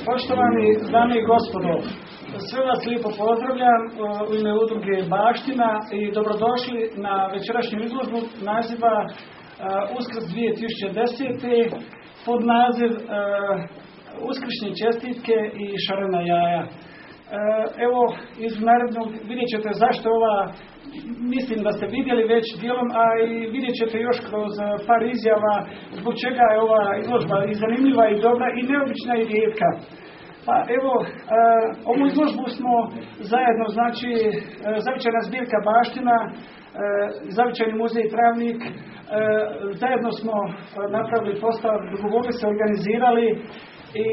Poštovani dame i gospodo, sve vas lijepo pozdravljam u ime udruge Baština i dobrodošli na večerašnju izložbu naziva Uskrs 2010. pod naziv Uskršnje čestitke i šarena jaja. Evo, iz narednog vidjet ćete zašto ova, mislim da ste vidjeli već dijelom, a i vidjet ćete još kroz par izjava zbog čega je ova izložba i zanimljiva i dobra i neobična i rijetka. Pa evo, ovu izložbu smo zajedno, znači Zavičajna zbirka Baština, Zavičajni muzej Travnik, zajedno smo napravili postav, dogovorili se, organizirali i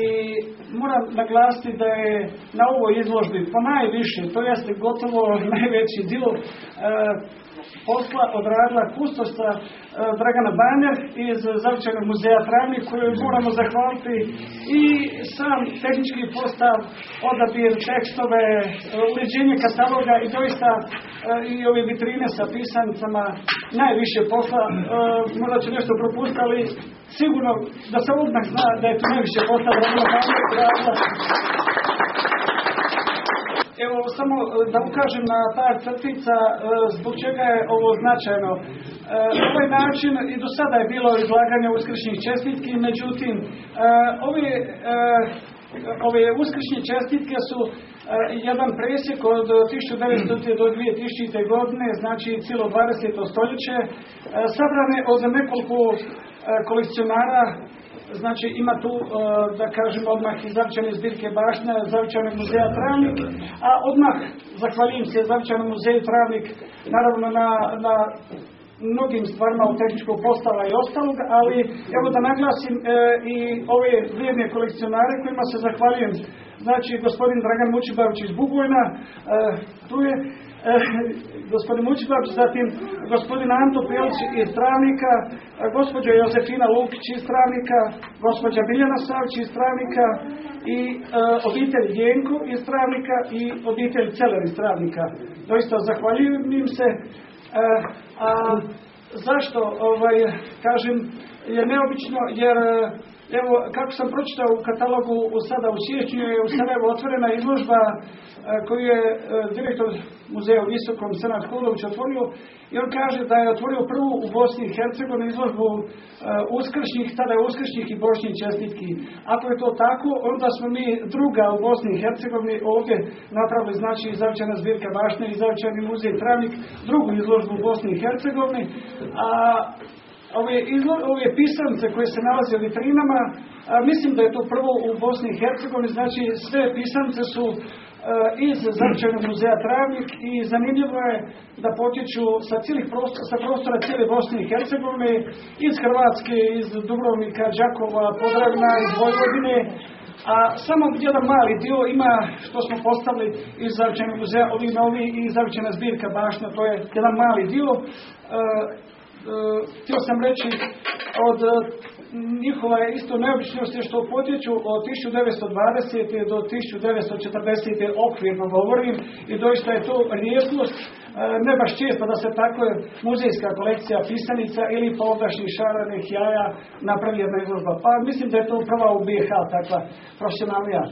moram naglasiti da je na ovoj izložbi po najviše, to jeste gotovo najveći dio posla odradila kustosa Dragana Banjer iz Zavičajnog muzeja Travnik, koju moramo zahvaliti, i sam tehnički postav, odabir, tekstove, uređenje kataloga i doista i ove vitrine sa pisanicama, najviše posla. Možda će nešto propustiti, ali sigurno da se odmah zna da je to najviše posla Dragana Banjer. Evo, samo da ukažem na par crtica zbog čega je ovo značajno. Ovaj način i do sada je bilo izlaganje uskršnjih čestitki, međutim, ove uskršnje čestitke su jedan presjek od 1900. do 2000. godine, znači cijelo 20. stoljeće, sabrane od nekoliko kolekcionara. Znači ima tu, da kažem, odmah iz Zavičajne zbirke Baština, Zavičajnog muzeja Travnik, a odmah zahvaljujem se Zavičajnom muzeju Travnik, naravno na mnogim stvarima u tehničkog postava i ostalog, ali evo da naglasim i ove vrijedne kolekcionare kojima se zahvaljujem. Znači gospodin Dragan Mučibavić iz Bugojna, tu je gospodin Mučibavić, zatim gospodin Anto Pelić iz Travnika, gospođa Josefina Lukić iz Travnika, gospođa Biljana Savić iz Travnika i obitelj Jenko iz Travnika i obitelj Celer iz Travnika. Doista zahvaljujem im se. A zašto kažem je neobično, jer evo, kako sam pročitao u katalogu sada u siječnju, je u Sarajevu otvorena izložba koju je direktor muzeja u Visokom Senad Hudović otvorio, i on kaže da je otvorio prvu u Bosni i Hercegovini izložbu uskršnjih, tada je uskršnjih i božjih čestitki. Ako je to tako, onda smo mi druga u Bosni i Hercegovini ovdje napravili, znači Zavičajna zbirka Baština i Zavičajni muzej Travnik, drugu izložbu u Bosni i Hercegovini. A ove pisance koje se nalaze u vitrinama, mislim da je to prvo u Bosni i Hercegovini, znači sve pisance su iz Zavičajnog muzeja Travnik i zanimljivo je da potječu sa prostora cijele Bosne i Hercegovine, iz Hrvatske, iz Dubrovnika, Đakova, Podravina, iz Vojvodine, a samo jedan mali dio ima što smo postavili iz Zavičajnog muzeja, ovi novi i Zavičajna zbirka Baština, to je jedan mali dio. Htio sam reći od njihova je isto neobičnost je što potječu od 1920. do 1940. okvirno govorim, i doista je to rijetkost, ne baš često da se tako muzejska kolekcija pisanica ili pa ovdašnjih šarenih jaja napravi jedna izložba. Pa mislim da je to prva u BiH takva profesionalnija.